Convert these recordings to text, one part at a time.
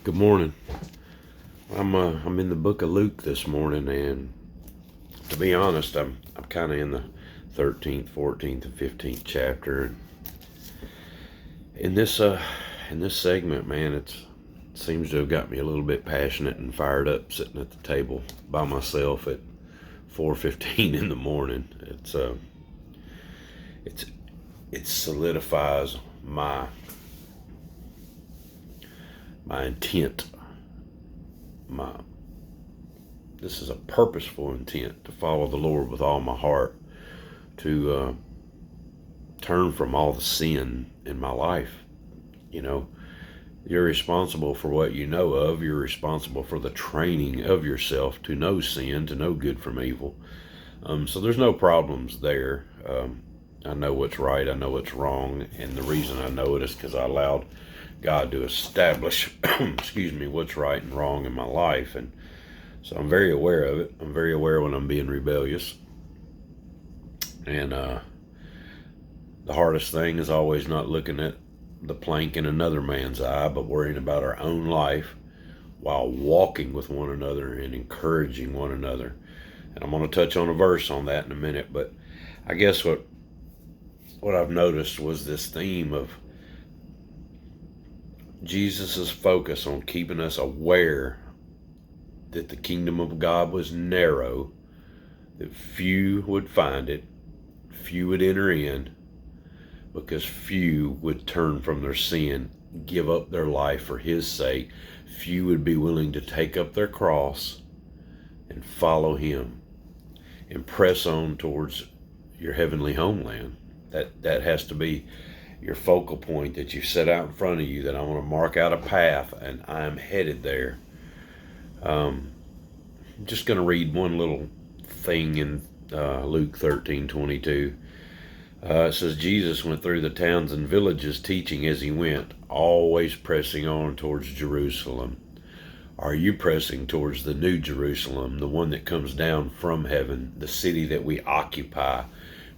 Good morning. I'm in the book of Luke this morning, and to be honest, I'm kind of in the 13th, 14th, and 15th chapter. And in this segment, man, it seems to have got me a little bit passionate and fired up sitting at the table by myself at 4:15 in the morning. It's it solidifies my intent. My This is a purposeful intent to follow the Lord with all my heart, to turn from all the sin in my life. You know, you're responsible for what you know of. You're responsible for the training of yourself to know sin, to know good from evil. So there's no problems there. I know what's right. I know what's wrong. And the reason I know it is because I allowed God to establish, excuse me, what's right and wrong in my life. And so I'm very aware of it. I'm very aware when I'm being rebellious. And the hardest thing is always not looking at the plank in another man's eye, but worrying about our own life while walking with one another and encouraging one another. And I'm going to touch on a verse on that in a minute. But I guess what I've noticed was this theme of Jesus's focus on keeping us aware that the kingdom of God was narrow, that few would find it, few would enter in, because few would turn from their sin, give up their life for His sake. Few would be willing to take up their cross and follow Him and press on towards your heavenly homeland. That has to be your focal point, that you set out in front of you, that I want to mark out a path and I'm headed there. I'm just going to read one little thing in Luke 13:22. It says, Jesus went through the towns and villages teaching as He went, always pressing on towards Jerusalem. Are you pressing towards the new Jerusalem, the one that comes down from heaven, the city that we occupy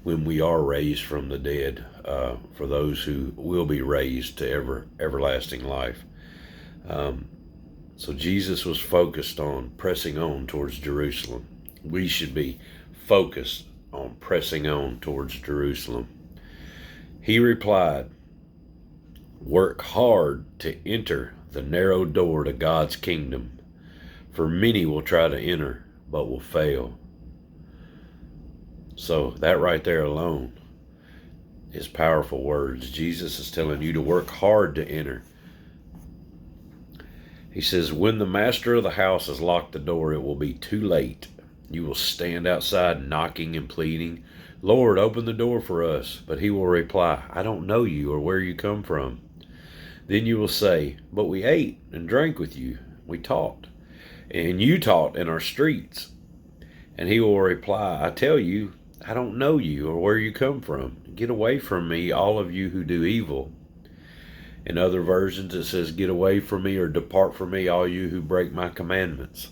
when we are raised from the dead, for those who will be raised to everlasting life? So Jesus was focused on pressing on towards Jerusalem. We should be focused on pressing on towards Jerusalem. He replied, work hard to enter the narrow door to God's kingdom, for many will try to enter but will fail. So that right there alone is powerful words. Jesus is telling you to work hard to enter. He says, when the master of the house has locked the door, it will be too late. You will stand outside knocking and pleading, Lord, open the door for us. But He will reply, I don't know you or where you come from. Then you will say, but we ate and drank with you. We taught, and you taught in our streets. And He will reply, I tell you, I don't know you or where you come from. Get away from me, all of you who do evil. In other versions, it says, get away from me or depart from me, all you who break my commandments.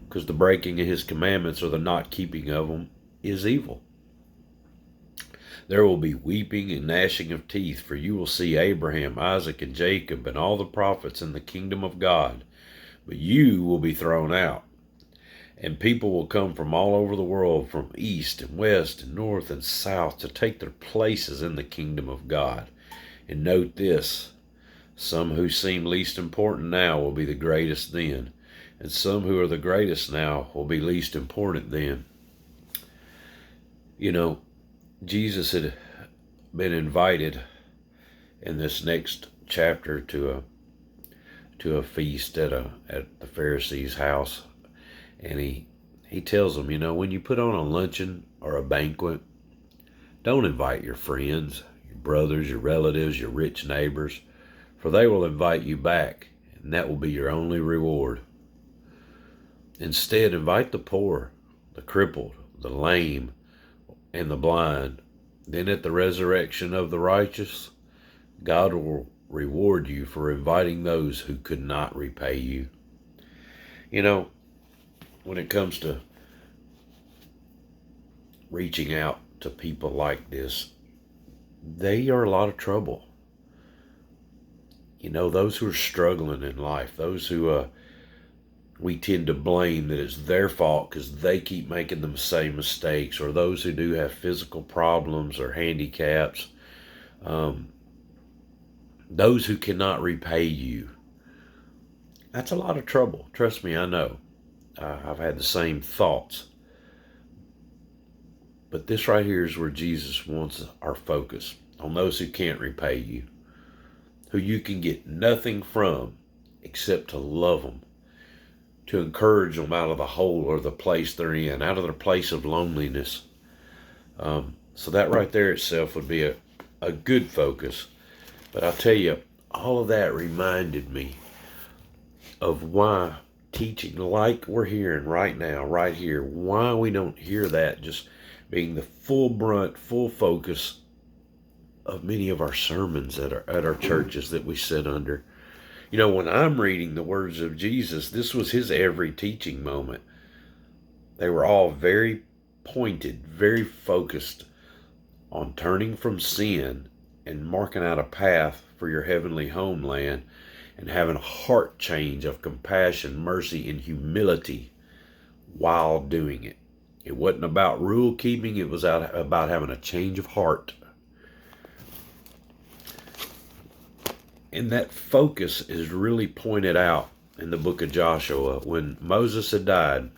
Because the breaking of His commandments or the not keeping of them is evil. There will be weeping and gnashing of teeth, for you will see Abraham, Isaac, and Jacob, and all the prophets in the kingdom of God. But you will be thrown out. And people will come from all over the world, from east and west and north and south, to take their places in the kingdom of God. And note this, some who seem least important now will be the greatest then, and some who are the greatest now will be least important then. You know, Jesus had been invited in this next chapter to a feast at the Pharisees' house, and he tells them, you know, when you put on a luncheon or a banquet, don't invite your friends, your brothers, your relatives, your rich neighbors, for they will invite you back, and that will be your only reward. Instead, invite the poor, the crippled, the lame, and the blind. Then at the resurrection of the righteous, God will reward you for inviting those who could not repay you. You know, when it comes to reaching out to people like this, they are a lot of trouble. You know, those who are struggling in life, those who we tend to blame that it's their fault because they keep making the same mistakes, or those who do have physical problems or handicaps, those who cannot repay you. That's a lot of trouble. Trust me, I know. I've had the same thoughts. But this right here is where Jesus wants our focus, on those who can't repay you, who you can get nothing from except to love them, to encourage them out of the hole or the place they're in, out of their place of loneliness. So that right there itself would be a good focus. But I'll tell you, all of that reminded me of why teaching like we're hearing right now, right here, why we don't hear that just being the full brunt, full focus of many of our sermons at our churches that we sit under. You know, when I'm reading the words of Jesus, this was his every teaching moment. They were all very pointed, very focused on turning from sin and marking out a path for your heavenly homeland, and having a heart change of compassion, mercy, and humility while doing it. It wasn't about rule keeping, it was about having a change of heart. And that focus is really pointed out in the book of Joshua. When Moses had died,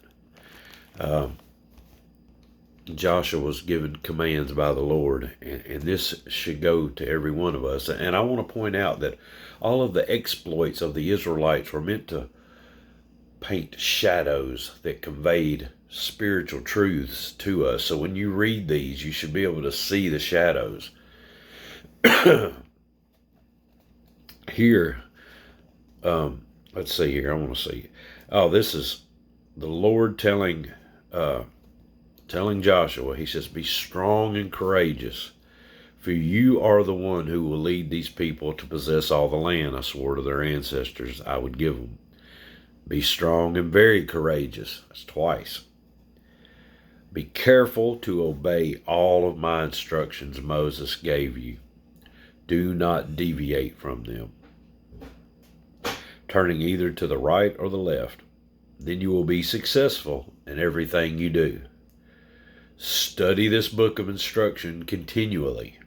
Joshua was given commands by the Lord, and this should go to every one of us. And I want to point out that all of the exploits of the Israelites were meant to paint shadows that conveyed spiritual truths to us. So when you read these, you should be able to see the shadows. Here, let's see here. I want to see. Oh, this is the Lord telling Joshua. He says, "Be strong and courageous, for you are the one who will lead these people to possess all the land I swore to their ancestors I would give them. Be strong and very courageous." That's twice. "Be careful to obey all of my instructions Moses gave you. Do not deviate from them, turning either to the right or the left. Then you will be successful in everything you do. Study this book of instruction continually."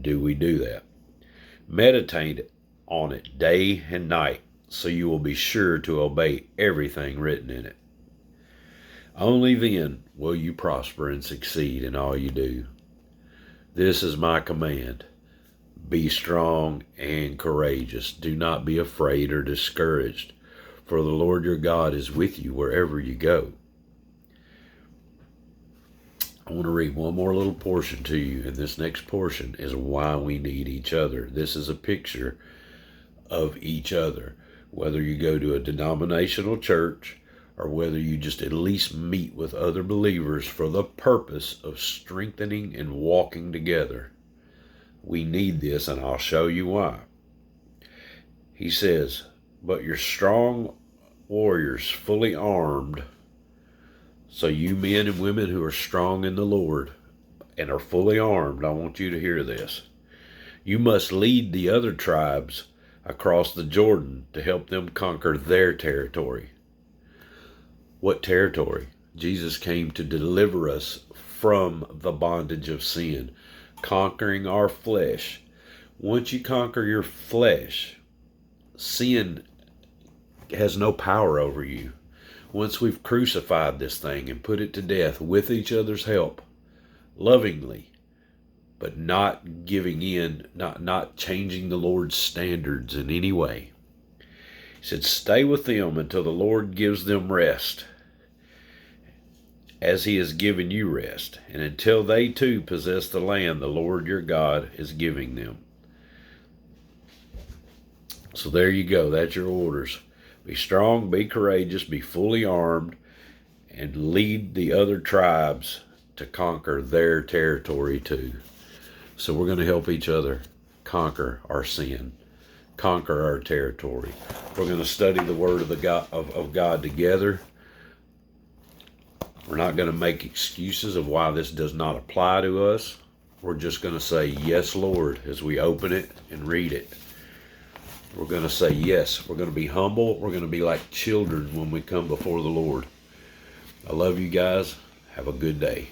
Do we do that? "Meditate on it day and night, so you will be sure to obey everything written in it. Only then will you prosper and succeed in all you do. This is my command. Be strong and courageous. Do not be afraid or discouraged, for the Lord your God is with you wherever you go." I want to read one more little portion to you, and this next portion is why we need each other. This is a picture of each other, whether you go to a denominational church or whether you just at least meet with other believers for the purpose of strengthening and walking together. We need this, and I'll show you why. He says, "But you're strong warriors, fully armed." So you men and women who are strong in the Lord and are fully armed, I want you to hear this. "You must lead the other tribes across the Jordan to help them conquer their territory." What territory? Jesus came to deliver us from the bondage of sin, conquering our flesh. Once you conquer your flesh, sin has no power over you. Once we've crucified this thing and put it to death with each other's help, lovingly, but not giving in, not changing the Lord's standards in any way. He said, "Stay with them until the Lord gives them rest, as he has given you rest, and until they too possess the land the Lord your God is giving them." So there you go. That's your orders. Be strong, be courageous, be fully armed, and lead the other tribes to conquer their territory too. So we're going to help each other conquer our sin, conquer our territory. We're going to study the Word of God together. We're not going to make excuses of why this does not apply to us. We're just going to say, "Yes, Lord," as we open it and read it. We're going to say yes. We're going to be humble. We're going to be like children when we come before the Lord. I love you guys. Have a good day.